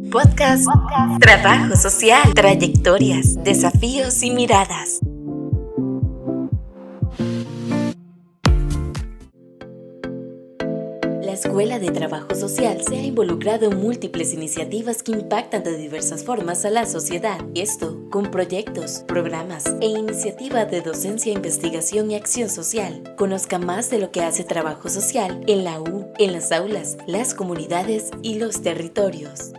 Podcast, trabajo social, trayectorias, desafíos y miradas. La Escuela de Trabajo Social se ha involucrado en múltiples iniciativas que impactan de diversas formas a la sociedad. Esto con proyectos, programas e iniciativas de docencia, investigación y acción social. Conozca más de lo que hace trabajo social en la U, en las aulas, las comunidades y los territorios.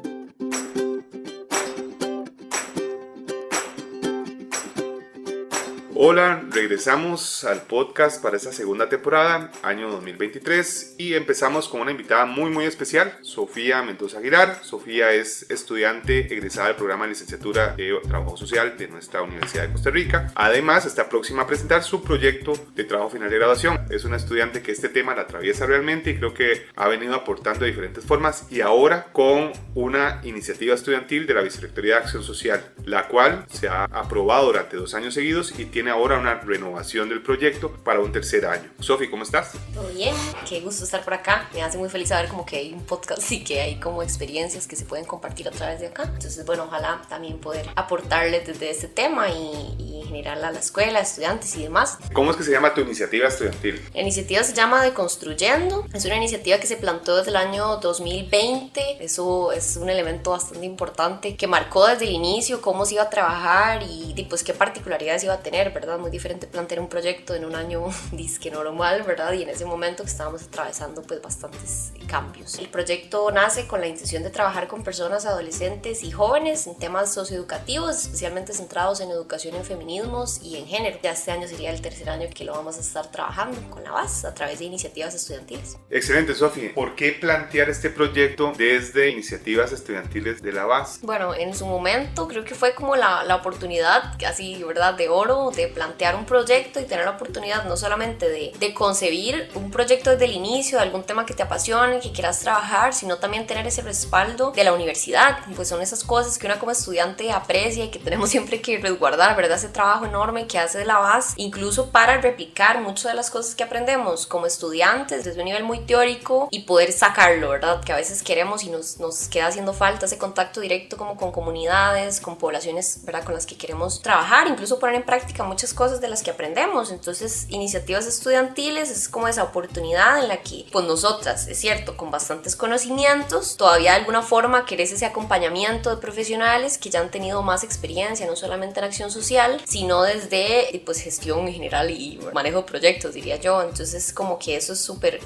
Hola, regresamos al podcast para esta segunda temporada, año 2023, y empezamos con una invitada muy especial, Sofía Mendoza Aguilar. Sofía es estudiante egresada del programa de licenciatura de Trabajo Social de nuestra Universidad de Costa Rica. Además, está próxima a presentar su proyecto de trabajo final de graduación. Es una estudiante que este tema la atraviesa realmente y creo que ha venido aportando de diferentes formas, y ahora con una iniciativa estudiantil de la Vicerrectoría de Acción Social, la cual se ha aprobado durante 2 años seguidos y tiene ahora una renovación del proyecto para un tercer año. Sofi, ¿cómo estás? Todo bien, qué gusto estar por acá. Me hace muy feliz saber como que hay un podcast y que hay como experiencias que se pueden compartir a través de acá. Entonces, bueno, ojalá también poder aportarles desde este tema y en general a la escuela, estudiantes y demás. ¿Cómo es que se llama tu iniciativa estudiantil? La iniciativa se llama Deconstruyendo. Es una iniciativa que se planteó desde el año 2020. Eso es un elemento bastante importante que marcó desde el inicio cómo se iba a trabajar y pues qué particularidades iba a tener, ¿verdad? Muy diferente plantear un proyecto en un año disque normal, ¿verdad? Y en ese momento que estábamos atravesando pues bastantes cambios. El proyecto nace con la intención de trabajar con personas adolescentes y jóvenes en temas socioeducativos, especialmente centrados en educación en feminismos y en género. Ya este año sería el tercer año que lo vamos a estar trabajando con la BAS a través de iniciativas estudiantiles. Excelente, Sofi. ¿Por qué plantear este proyecto desde iniciativas estudiantiles de la BAS? Bueno, en su momento creo que fue como la oportunidad, así, ¿verdad?, de oro, de plantear un proyecto y tener la oportunidad no solamente de concebir un proyecto desde el inicio, de algún tema que te apasione, que quieras trabajar, sino también tener ese respaldo de la universidad. Pues son esas cosas que uno como estudiante aprecia y que tenemos siempre que resguardar, ¿verdad? Ese trabajo enorme que hace de la BAS, incluso para replicar muchas de las cosas que aprendemos como estudiantes desde un nivel muy teórico y poder sacarlo, ¿verdad? Que a veces queremos y nos queda haciendo falta ese contacto directo como con comunidades, con poblaciones, ¿verdad?, con las que queremos trabajar, incluso poner en práctica muchas cosas de las que aprendemos. Entonces, iniciativas estudiantiles es como esa oportunidad en la que, pues nosotras, es cierto, con bastantes conocimientos, todavía de alguna forma querés ese acompañamiento de profesionales que ya han tenido más experiencia, no solamente en acción social, sino desde, pues, gestión en general y manejo de proyectos, diría yo. Entonces, como que eso es súper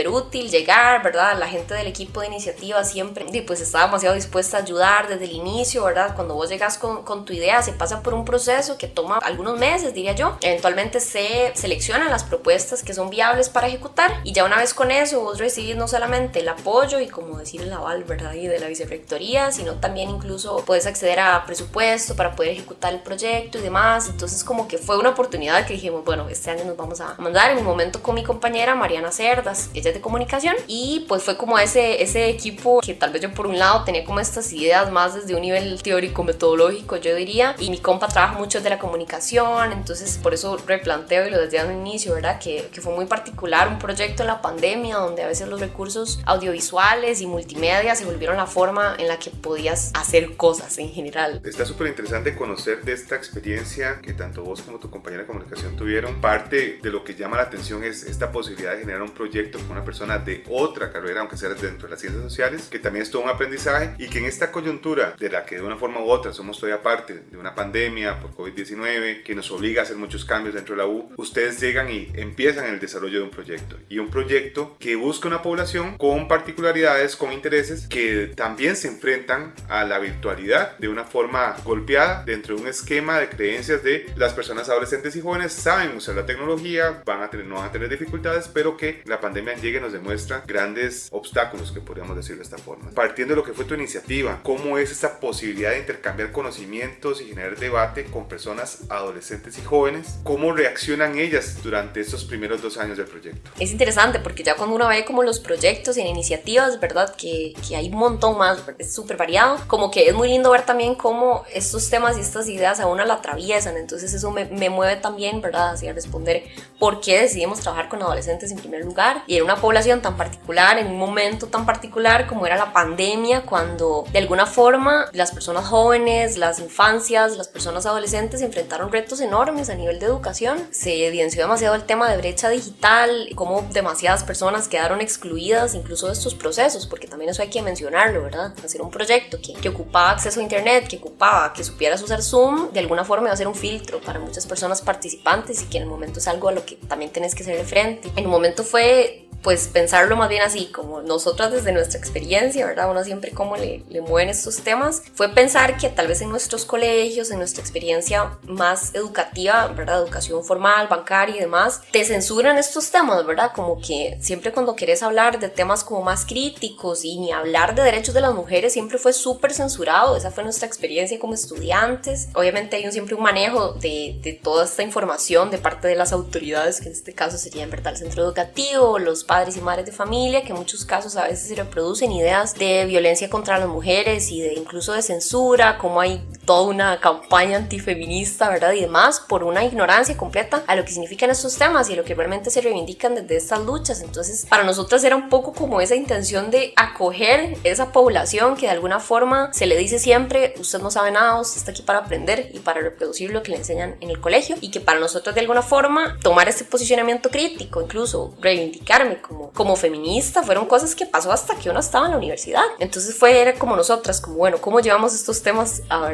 útil, llegar, ¿verdad? La gente del equipo de iniciativa siempre, pues, está demasiado dispuesta a ayudar desde el inicio, ¿verdad? Cuando vos llegas con tu idea, se pasa por un proceso que toma algunos meses, diría yo. Eventualmente se seleccionan las propuestas que son viables para ejecutar y ya una vez con eso vos recibís no solamente el apoyo y como decir el aval, ¿verdad?, y de la vicerrectoría, sino también incluso puedes acceder a presupuesto para poder ejecutar el proyecto y demás. Entonces como que fue una oportunidad que dijimos, bueno, este año nos vamos a mandar. En mi momento con mi compañera Mariana Cerdas, ella es de comunicación, y pues fue como ese equipo que tal vez yo por un lado tenía como estas ideas más desde un nivel teórico metodológico, yo diría, y mi compa trabaja mucho de la comunicación. Entonces por eso replanteo y lo decía al inicio, ¿verdad?, que fue muy particular un proyecto en la pandemia donde a veces los recursos audiovisuales y multimedia se volvieron la forma en la que podías hacer cosas en general. Está súper interesante conocer de esta experiencia que tanto vos como tu compañera de comunicación tuvieron. Parte de lo que llama la atención es esta posibilidad de generar un proyecto con una persona de otra carrera, aunque sea dentro de las ciencias sociales, que también es todo un aprendizaje, y que en esta coyuntura de la que de una forma u otra somos todavía parte de una pandemia por COVID-19 que nos obliga a hacer muchos cambios dentro de la U, ustedes llegan y empiezan el desarrollo de un proyecto, y un proyecto que busca una población con particularidades, con intereses que también se enfrentan a la virtualidad de una forma golpeada dentro de un esquema de creencias de las personas adolescentes y jóvenes saben usar la tecnología, no van a tener dificultades, pero que la pandemia llegue y nos demuestra grandes obstáculos, que podríamos decir de esta forma. Partiendo de lo que fue tu iniciativa, ¿cómo es esta posibilidad de intercambiar conocimientos y generar debate con personas adolescentes adolescentes y jóvenes, ¿cómo reaccionan ellas durante estos primeros 2 años del proyecto? Es interesante porque ya cuando uno ve como los proyectos y iniciativas, ¿verdad? Que hay un montón más, es súper variado, como que es muy lindo ver también cómo estos temas y estas ideas a una la atraviesan, entonces eso me mueve también, ¿verdad? Hacia responder por qué decidimos trabajar con adolescentes en primer lugar y en una población tan particular, en un momento tan particular como era la pandemia, cuando de alguna forma las personas jóvenes, las infancias, las personas adolescentes se enfrentaron retos enormes a nivel de educación. Se evidenció demasiado el tema de brecha digital, cómo demasiadas personas quedaron excluidas incluso de estos procesos, porque también eso hay que mencionarlo, ¿verdad? Hacer un proyecto que ocupaba acceso a internet, que ocupaba que supieras usar Zoom, de alguna forma iba a ser un filtro para muchas personas participantes y que en el momento es algo a lo que también tenés que hacerle frente. En un momento fue pues pensarlo más bien así, como nosotras desde nuestra experiencia, ¿verdad? Uno siempre cómo le mueven estos temas, fue pensar que tal vez en nuestros colegios, en nuestra experiencia más educativa, ¿verdad? Educación formal, bancaria y demás, te censuran estos temas, ¿verdad? Como que siempre cuando querés hablar de temas como más críticos y ni hablar de derechos de las mujeres, siempre fue súper censurado. Esa fue nuestra experiencia como estudiantes. Obviamente hay siempre un manejo de toda esta información de parte de las autoridades, que en este caso serían, ¿verdad? El centro educativo, los padres y madres de familia, que en muchos casos a veces se reproducen ideas de violencia contra las mujeres y de incluso de censura, como hay toda una campaña antifeminista, ¿verdad? Y demás, por una ignorancia completa a lo que significan estos temas y a lo que realmente se reivindican desde estas luchas. Entonces, para nosotras era un poco como esa intención de acoger esa población que de alguna forma se le dice siempre, usted no sabe nada, usted está aquí para aprender y para reproducir lo que le enseñan en el colegio, y que para nosotros de alguna forma tomar este posicionamiento crítico, incluso reivindicarme como feminista, fueron cosas que pasó hasta que uno estaba en la universidad. Entonces era como nosotras, como bueno, ¿cómo llevamos estos temas a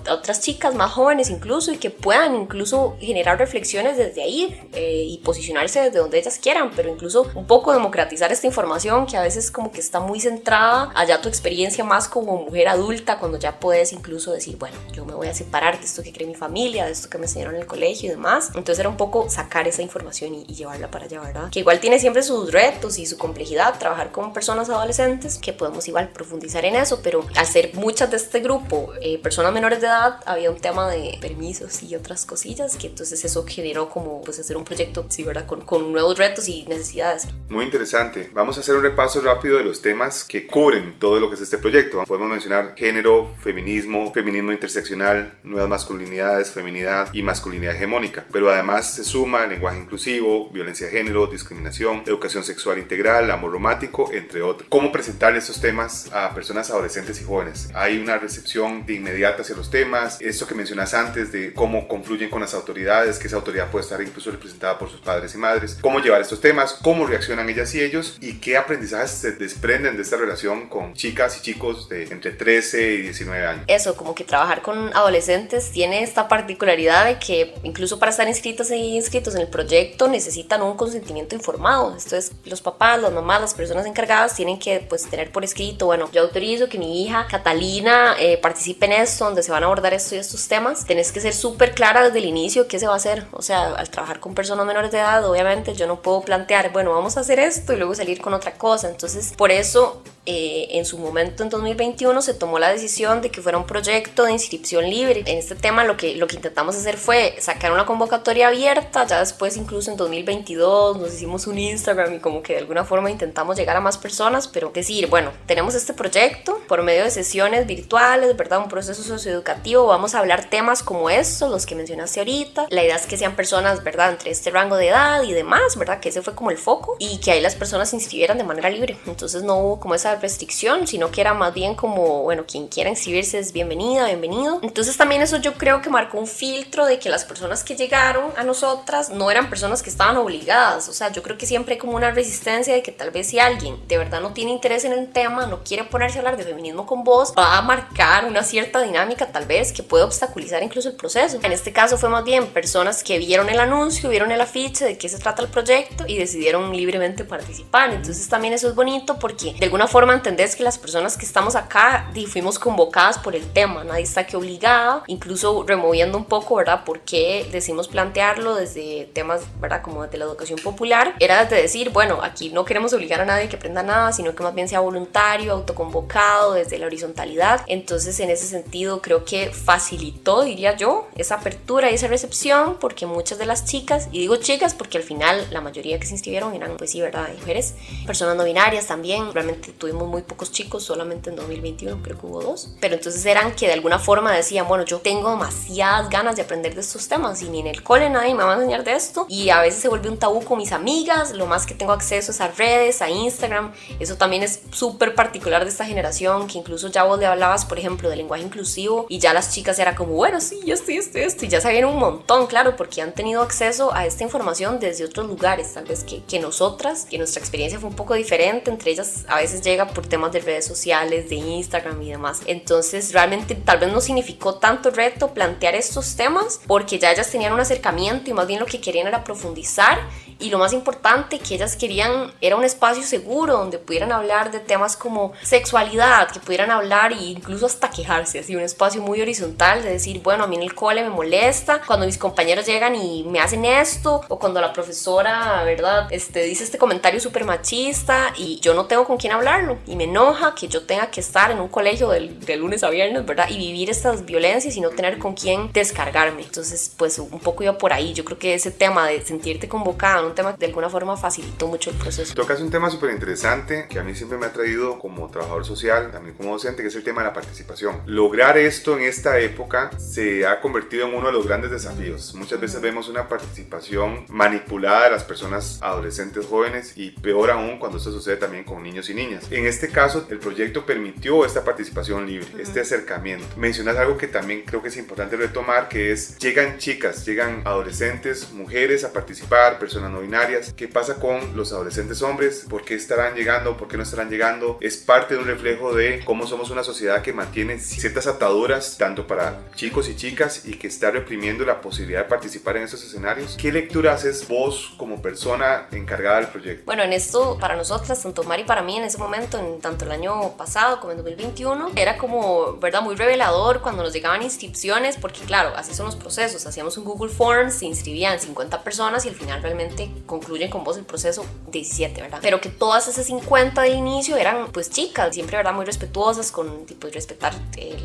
otras chicas más jóvenes incluso, y que puedan incluso generar reflexiones desde ahí y posicionarse desde donde ellas quieran, pero incluso un poco democratizar esta información que a veces como que está muy centrada allá tu experiencia más como mujer adulta, cuando ya puedes incluso decir, bueno, yo me voy a separar de esto que cree mi familia, de esto que me enseñaron en el colegio y demás. Entonces era un poco sacar esa información y llevarla para allá, ¿verdad? Que igual tiene siempre sus retos y su complejidad trabajar con personas adolescentes, que podemos igual profundizar en eso, pero al ser muchas de este grupo personas menores de edad, había un tema de permisos y otras cosillas, que entonces eso generó como pues hacer un proyecto, sí, ¿verdad? Con nuevos retos y necesidades. Muy interesante. Vamos a hacer un repaso rápido de los temas que cubren todo lo que es este proyecto. Podemos mencionar género, feminismo, feminismo interseccional, nuevas masculinidades, feminidad y masculinidad hegemónica, pero además se suma lenguaje inclusivo, violencia de género, discriminación, educación sexual integral, amor romántico, entre otros. ¿Cómo presentar estos temas a personas adolescentes y jóvenes? Hay una recepción de inmediata hacia los temas, esto que mencionas antes de cómo confluyen con las autoridades, que esa autoridad puede estar incluso representada por sus padres y madres, cómo llevar estos temas, cómo reaccionan ellas y ellos, y qué aprendizajes se desprenden de esta relación con chicas y chicos de entre 13 y 19 años. Eso, como que trabajar con adolescentes tiene esta particularidad de que incluso para estar inscritos en el proyecto necesitan un consentimiento informado. Esto es, los papás, las mamás, las personas encargadas tienen que pues tener por escrito, bueno, yo autorizo que mi hija Catalina participe en esto, donde se van a abordar esto y estos temas. Tenés que ser súper clara desde el inicio qué se va a hacer. O sea, al trabajar con personas menores de edad, obviamente yo no puedo plantear, bueno, vamos a hacer esto y luego salir con otra cosa. Entonces, por eso en su momento en 2021 se tomó la decisión de que fuera un proyecto de inscripción libre. En este tema lo que intentamos hacer fue sacar una convocatoria abierta. Ya después, incluso en 2022, nos hicimos un Instagram y como que de alguna forma intentamos llegar a más personas, pero decir, bueno, tenemos este proyecto por medio de sesiones virtuales, ¿verdad? Un proceso socioeducativo, vamos a hablar temas como estos, los que mencionaste ahorita. La idea es que sean personas, ¿verdad? Entre este rango de edad y demás, ¿verdad? Que ese fue como el foco, y que ahí las personas se inscribieran de manera libre. Entonces no hubo como esa restricción, sino que era más bien como, bueno, quien quiera inscribirse es bienvenida, bienvenido. Entonces también eso yo creo que marcó un filtro de que las personas que llegaron a nosotras no eran personas que estaban obligadas. O sea, yo creo que siempre hay como una resistencia de que tal vez si alguien de verdad no tiene interés en el tema, no quiere ponerse a hablar de feminismo con vos, va a marcar una cierta dinámica tal vez que puede obstaculizar incluso el proceso. En este caso fue más bien personas que vieron el anuncio, vieron el afiche de qué se trata el proyecto y decidieron libremente participar. Entonces también eso es bonito porque de alguna forma forma entendés que las personas que estamos acá fuimos convocadas por el tema, nadie está aquí obligada, incluso removiendo un poco, ¿verdad? ¿Por qué decimos plantearlo desde temas, ¿verdad? Como de la educación popular? Era de decir, bueno, aquí no queremos obligar a nadie que aprenda nada, sino que más bien sea voluntario, autoconvocado, desde la horizontalidad. Entonces, en ese sentido, creo que facilitó, diría yo, esa apertura y esa recepción, porque muchas de las chicas, y digo chicas porque al final la mayoría que se inscribieron eran, pues sí, ¿verdad? Mujeres, personas no binarias también. Realmente tuvimos muy pocos chicos, solamente en 2021 creo que hubo 2. Pero entonces eran que de alguna forma decían, bueno, yo tengo demasiadas ganas de aprender de estos temas y ni en el cole nadie me va a enseñar de esto. Y a veces se vuelve un tabú con mis amigas, lo más que tengo acceso es a redes, a Instagram. Eso también es súper particular de esta generación, que incluso ya vos le hablabas, por ejemplo, del lenguaje inclusivo y ya las chicas era como, bueno, sí, yo estoy esto, y ya sabían un montón, claro, porque han tenido acceso a esta información desde otros lugares, tal vez que nosotras, que nuestra experiencia fue un poco diferente, entre ellas a veces llega por temas de redes sociales, de Instagram y demás. Entonces realmente tal vez no significó tanto reto plantear estos temas, porque ya ellas tenían un acercamiento y más bien lo que querían era profundizar. Y lo más importante que ellas querían era un espacio seguro donde pudieran hablar de temas como sexualidad, que pudieran hablar e incluso hasta quejarse, así un espacio muy horizontal de decir, bueno, a mí en el cole me molesta cuando mis compañeros llegan y me hacen esto, o cuando la profesora, ¿verdad? Dice este comentario súper machista y yo no tengo con quién hablarlo y me enoja que yo tenga que estar en un colegio de lunes a viernes, ¿verdad? Y vivir estas violencias y no tener con quién descargarme. Entonces, pues un poco iba por ahí. Yo creo que ese tema de sentirte convocada, un tema que de alguna forma facilitó mucho el proceso. Tocas un tema súper interesante que a mí siempre me ha traído como trabajador social, también como docente, que es el tema de la participación. Lograr esto en esta época se ha convertido en uno de los grandes desafíos. Muchas veces vemos una participación manipulada de las personas adolescentes jóvenes y peor aún cuando esto sucede también con niños y niñas. En este caso, el proyecto permitió esta participación libre, este acercamiento. Mencionas algo que también creo que es importante retomar, que es, llegan chicas, llegan adolescentes, mujeres a participar, personas no binarias. ¿Qué pasa con los adolescentes hombres? ¿Por qué estarán llegando? ¿Por qué no estarán llegando? Es parte de un reflejo de cómo somos una sociedad que mantiene ciertas ataduras, tanto para chicos y chicas, y que está reprimiendo la posibilidad de participar en esos escenarios. ¿Qué lectura haces vos como persona encargada del proyecto? Bueno, en esto, para nosotras, tanto Mari y para mí en ese momento, en tanto el año pasado como en 2021, era como, ¿verdad? Muy revelador cuando nos llegaban inscripciones, porque claro, así son los procesos. Hacíamos un Google Forms, se inscribían 50 personas y al final realmente concluyen con vos el proceso 17, ¿verdad? Pero que todas esas 50 del inicio eran pues chicas, siempre, ¿verdad? Muy respetuosas con pues, respetar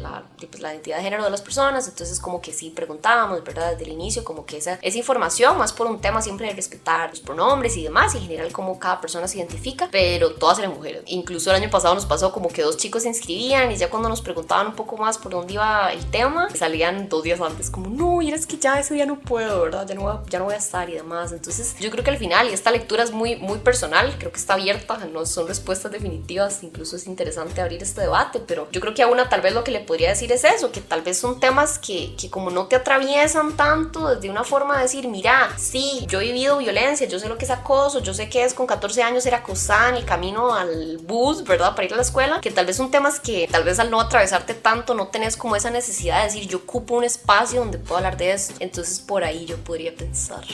la identidad de género de las personas. Entonces como que sí preguntábamos, ¿verdad? Desde el inicio como que esa información, más por un tema siempre de respetar los pronombres y demás, y en general cómo cada persona se identifica, pero todas eran mujeres. Incluso el año pasado nos pasó como que 2 chicos se inscribían y ya cuando nos preguntaban un poco más por dónde iba el tema, salían 2 días antes como, no, y es que ya ese día no puedo, ¿verdad? Ya no voy a estar y demás. Entonces yo creo que al final, y esta lectura es muy, muy personal, creo que está abierta, no son respuestas definitivas, incluso es interesante abrir este debate, pero yo creo que a una tal vez lo que le podría decir es eso, que tal vez son temas que como no te atraviesan tanto desde una forma de decir, mira, sí, yo he vivido violencia, yo sé lo que es acoso, yo sé que es con 14 años ser acosada en el camino al bus, ¿verdad? Para ir a la escuela, que tal vez son temas que tal vez al no atravesarte tanto no tenés como esa necesidad de decir, yo ocupo un espacio donde puedo hablar de esto. Entonces por ahí yo podría pensar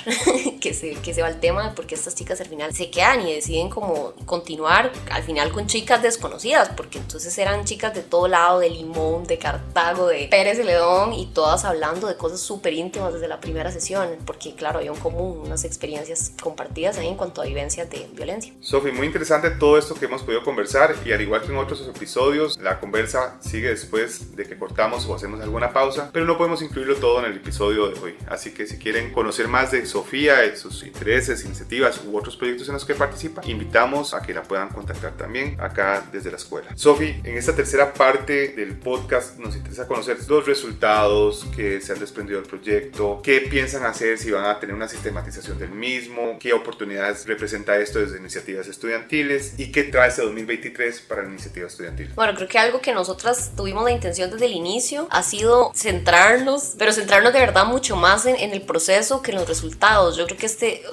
que se va el tema de por qué estas chicas al final se quedan y deciden como continuar al final con chicas desconocidas, porque entonces eran chicas de todo lado, de Limón, de Cartago, de Pérez Celedón, y todas hablando de cosas súper íntimas desde la primera sesión, porque claro, había un común, unas experiencias compartidas ahí en cuanto a vivencias de violencia. Sofi, muy interesante todo esto que hemos podido conversar, y al igual que en otros episodios, la conversa sigue después de que cortamos o hacemos alguna pausa, pero no podemos incluirlo todo en el episodio de hoy. Así que si quieren conocer más de Sofía, de sus intereses, iniciativas u otros proyectos en los que participa, invitamos a que la puedan contactar también acá desde la escuela. Sofi, en esta tercera parte del podcast nos interesa conocer los resultados que se han desprendido del proyecto, qué piensan hacer, si van a tener una sistematización del mismo, qué oportunidades representa esto desde iniciativas estudiantiles y qué trae este 2023 para la iniciativa estudiantil. Bueno, creo que algo que nosotras tuvimos la intención desde el inicio ha sido centrarnos de verdad mucho más en el proceso que en los resultados. Yo creo que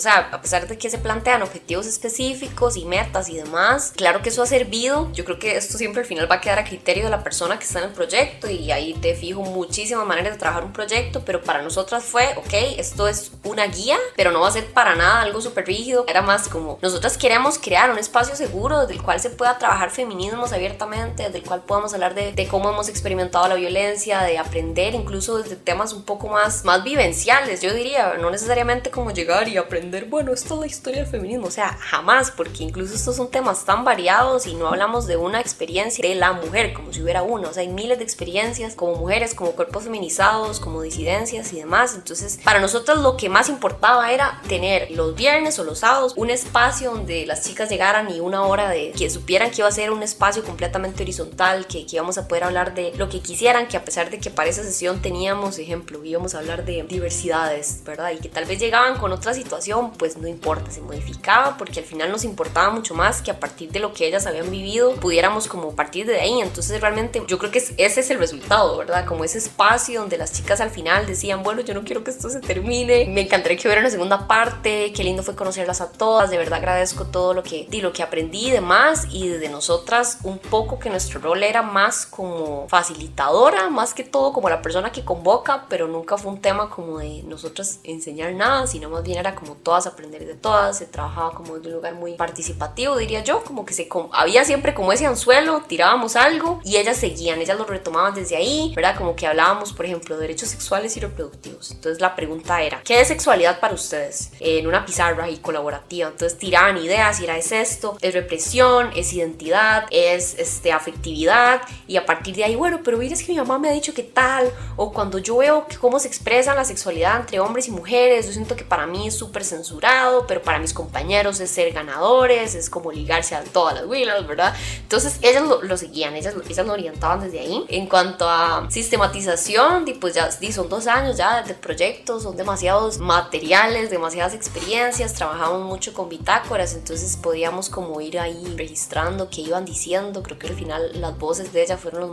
a pesar de que se plantean objetivos específicos y metas y demás, claro que eso ha servido. Yo creo que esto siempre al final va a quedar a criterio de la persona que está en el proyecto, y ahí te fijo muchísimas maneras de trabajar un proyecto, pero para nosotras fue, ok, esto es una guía, pero no va a ser para nada algo súper rígido. Era más como, nosotras queremos crear un espacio seguro del cual se pueda trabajar feminismos abiertamente, desde el cual podamos hablar de cómo hemos experimentado la violencia, de aprender incluso desde temas un poco más vivenciales, yo diría, no necesariamente como llegar y aprender, bueno, esta es la historia del feminismo, o sea, jamás, porque incluso estos son temas tan variados y no hablamos de una experiencia de la mujer como si hubiera una, o sea, hay miles de experiencias como mujeres, como cuerpos feminizados, como disidencias y demás. Entonces, para nosotros lo que más importaba era tener los viernes o los sábados un espacio donde las chicas llegaran y una hora de que supieran que iba a ser un espacio completamente horizontal, que íbamos a poder hablar de lo que quisieran, que a pesar de que para esa sesión teníamos, ejemplo, íbamos a hablar de diversidades, ¿verdad? Y que tal vez llegaban con otra situación, pues no importa, se modificaba, porque al final nos importaba mucho más que a partir de lo que ellas habían vivido pudiéramos como partir de ahí. Entonces realmente yo creo que ese es el resultado, ¿verdad? Como ese espacio donde las chicas al final decían, bueno, yo no quiero que esto se termine, me encantaría que hubiera una segunda parte, qué lindo fue conocerlas a todas, de verdad agradezco todo lo que aprendí y demás. Y desde nosotras un poco que nuestro rol era más como facilitadora, más que todo como la persona que convoca, pero nunca fue un tema como de nosotras enseñar nada, sino más bien era como todas aprender de todas, se trabajaba como de un lugar muy participativo, diría yo, como que había siempre como ese anzuelo, tirábamos algo y ellas seguían, ellas lo retomaban desde ahí, ¿verdad? Como que hablábamos, por ejemplo, de derechos sexuales y reproductivos. Entonces la pregunta era, ¿qué es sexualidad para ustedes? En una pizarra y colaborativa. Entonces tiraban ideas y era, es esto, es represión, es identidad, es afectividad, y a partir de ahí, bueno, pero mira, es que mi mamá me ha dicho que tal, o cuando yo veo cómo se expresa la sexualidad entre hombres y mujeres, yo siento que para mí es súper censurado, pero para mis compañeros es ser ganadores, es como ligarse a todas las huilas, ¿verdad? Entonces ellas lo seguían, ellas lo orientaban desde ahí. En cuanto a sistematización, pues ya son 2 años ya de proyectos, son demasiados materiales, demasiadas experiencias, trabajamos mucho con bitácoras, entonces podíamos como ir ahí registrando qué iban diciendo. Creo que al final las voces de ellas fueron lo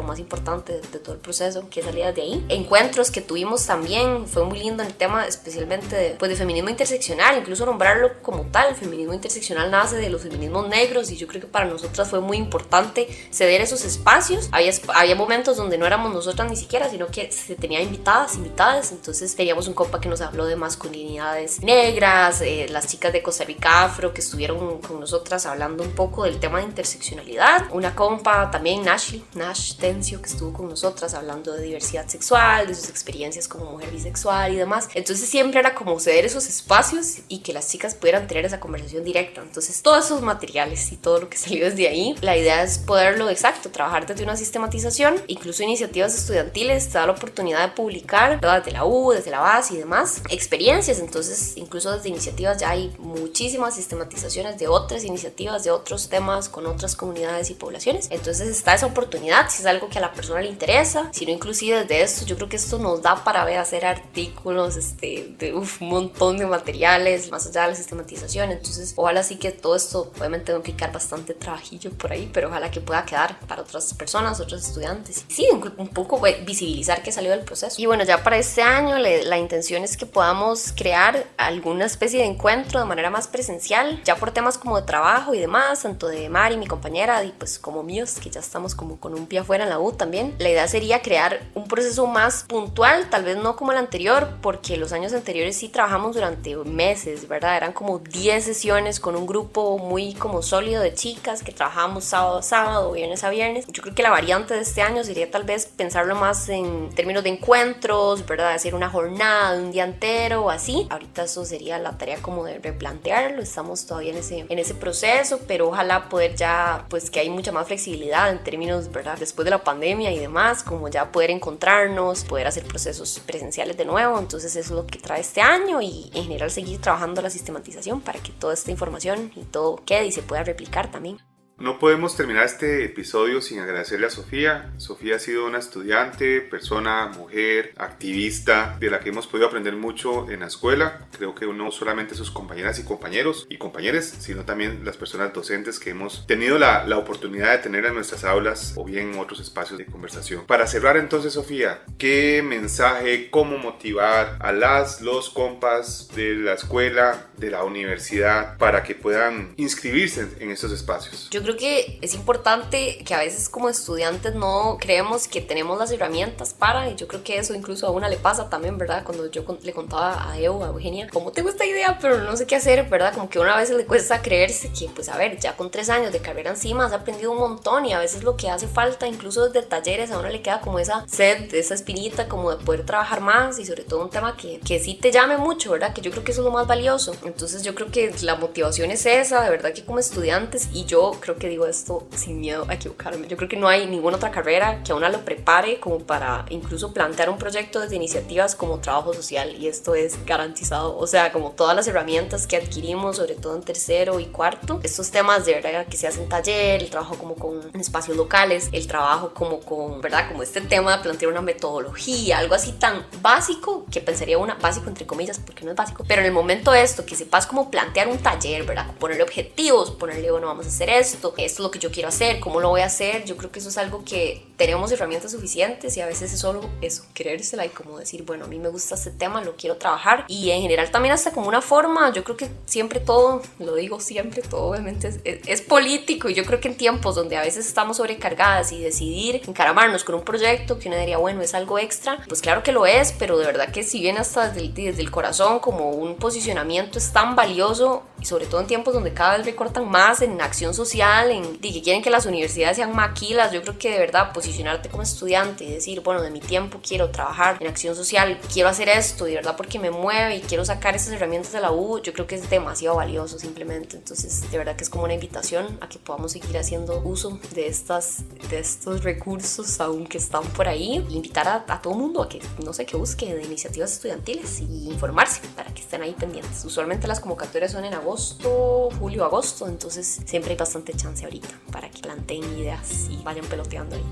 más importante de todo el proceso que salía de ahí. Encuentros que tuvimos también, fue muy lindo el tema especialmente de feminismo interseccional, incluso nombrarlo como tal. El feminismo interseccional nace de los feminismos negros y yo creo que para nosotras fue muy importante ceder esos espacios. Había momentos donde no éramos nosotras ni siquiera, sino que se tenía invitadas, entonces teníamos un compa que nos habló de masculinidades negras, las chicas de Costa Rica Afro que estuvieron con nosotras hablando un poco del tema de interseccionalidad, una compa también, Nash Tencio, que estuvo con nosotras hablando de diversidad sexual, de sus experiencias como mujer bisexual y demás. Entonces siempre era como ceder esos espacios y que las chicas pudieran tener esa conversación directa. Entonces todos esos materiales y todo lo que salió desde ahí, la idea es poderlo, exacto, trabajar desde una sistematización. Incluso iniciativas estudiantiles te da la oportunidad de publicar, ¿verdad? Desde la U, desde la base y demás, experiencias. Entonces incluso desde iniciativas ya hay muchísimas sistematizaciones de otras iniciativas, de otros temas con otras comunidades y poblaciones. Entonces está esa oportunidad, si es algo que a la persona le interesa, si no, inclusive desde esto, yo creo que esto nos da para hacer artículos de un montón de materiales, más allá de la sistematización. Entonces ojalá sí que todo esto, obviamente tengo que quedar bastante trabajillo por ahí, pero ojalá que pueda quedar para otras personas, otros estudiantes. Y sí, un poco visibilizar qué salió del proceso. Y bueno, ya para este año la intención es que podamos crear alguna especie de encuentro de manera más presencial, ya por temas como de trabajo y demás, tanto de Mari, mi compañera, y pues como míos, que ya estamos como con un pie afuera en la U también. La idea sería crear un proceso más puntual, tal vez no como el anterior, porque los años anteriores sí trabajamos durante meses, ¿verdad? Eran como 10 sesiones con un grupo muy como sólido de chicas que trabajábamos sábado a sábado, viernes a viernes. Yo creo que la variante de este año sería tal vez pensarlo más en términos de encuentros, ¿verdad? Hacer una jornada de un día entero o así. Ahorita eso sería la tarea como de replantearlo, estamos todavía en ese proceso, pero ojalá poder ya, pues que hay mucha más flexibilidad en términos, ¿verdad? Después de la pandemia y demás, como ya poder encontrarnos, poder hacer procesos presenciales de nuevo. Entonces eso es lo que trae este año y en general seguir trabajando la sistematización para que toda esta información y todo quede y se pueda replicar también. No podemos terminar este episodio sin agradecerle a Sofía. Sofía ha sido una estudiante, persona, mujer, activista, de la que hemos podido aprender mucho en la escuela. Creo que no solamente sus compañeras y compañeros y compañeras, sino también las personas docentes que hemos tenido la oportunidad de tener en nuestras aulas o bien en otros espacios de conversación. Para cerrar entonces, Sofía, ¿qué mensaje, cómo motivar a los compas de la escuela, de la universidad, para que puedan inscribirse en estos espacios? Yo creo que es importante que a veces como estudiantes no creemos que tenemos las herramientas para, y yo creo que eso incluso a una le pasa también, ¿verdad? Cuando yo le contaba a Eugenia, como tengo esta idea pero no sé qué hacer, ¿verdad? Como que a una vez le cuesta creerse que, pues a ver, ya con 3 años de carrera encima has aprendido un montón, y a veces lo que hace falta, incluso desde talleres, a uno le queda como esa sed, esa espinita como de poder trabajar más, y sobre todo un tema que sí te llame mucho, ¿verdad? Que yo creo que eso es lo más valioso. Entonces yo creo que la motivación es esa, de verdad, que como estudiantes, y yo creo que digo esto sin miedo a equivocarme, yo creo que no hay ninguna otra carrera que a una lo prepare como para incluso plantear un proyecto desde iniciativas como trabajo social, y esto es garantizado. O sea, como todas las herramientas que adquirimos, sobre todo en tercero y cuarto, estos temas de verdad que se hacen taller, el trabajo como con espacios locales, el trabajo como con, ¿verdad? Como este tema de plantear una metodología, algo así tan básico, que pensaría básico entre comillas, porque no es básico, pero en el momento esto, que sepas cómo plantear un taller, ¿verdad? Ponerle objetivos, ponerle, bueno, vamos a hacer esto es lo que yo quiero hacer, cómo lo voy a hacer. Yo creo que eso es algo que tenemos herramientas suficientes, y a veces es solo eso, creérsela y como decir, bueno, a mí me gusta este tema, lo quiero trabajar. Y en general también hasta como una forma, yo creo que siempre todo, lo digo siempre, todo obviamente es político, y yo creo que en tiempos donde a veces estamos sobrecargadas y decidir encaramarnos con un proyecto que uno diría, bueno, es algo extra, pues claro que lo es, pero de verdad que si bien hasta desde el corazón como un posicionamiento es tan valioso, y sobre todo en tiempos donde cada vez recortan más en acción social, en que quieren que las universidades sean maquilas, yo creo que de verdad posicionarte como estudiante y decir, bueno, de mi tiempo quiero trabajar en acción social, quiero hacer esto, de verdad porque me mueve y quiero sacar esas herramientas de la U, yo creo que es demasiado valioso simplemente. Entonces de verdad que es como una invitación a que podamos seguir haciendo uso de estos recursos aún que están por ahí, e invitar a todo mundo a que, no sé, que busque de iniciativas estudiantiles y informarse para que estén ahí pendientes. Usualmente las convocatorias son en agosto, julio, agosto, entonces siempre hay bastante chance ahorita para que planteen ideas y vayan peloteando ahí.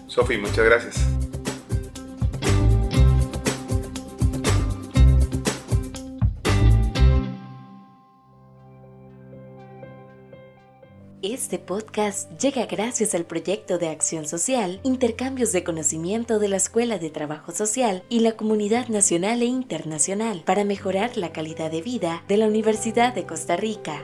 Sofi, muchas gracias. Este podcast llega gracias al proyecto de acción social, intercambios de conocimiento de la Escuela de Trabajo Social y la comunidad nacional e internacional para mejorar la calidad de vida de la Universidad de Costa Rica.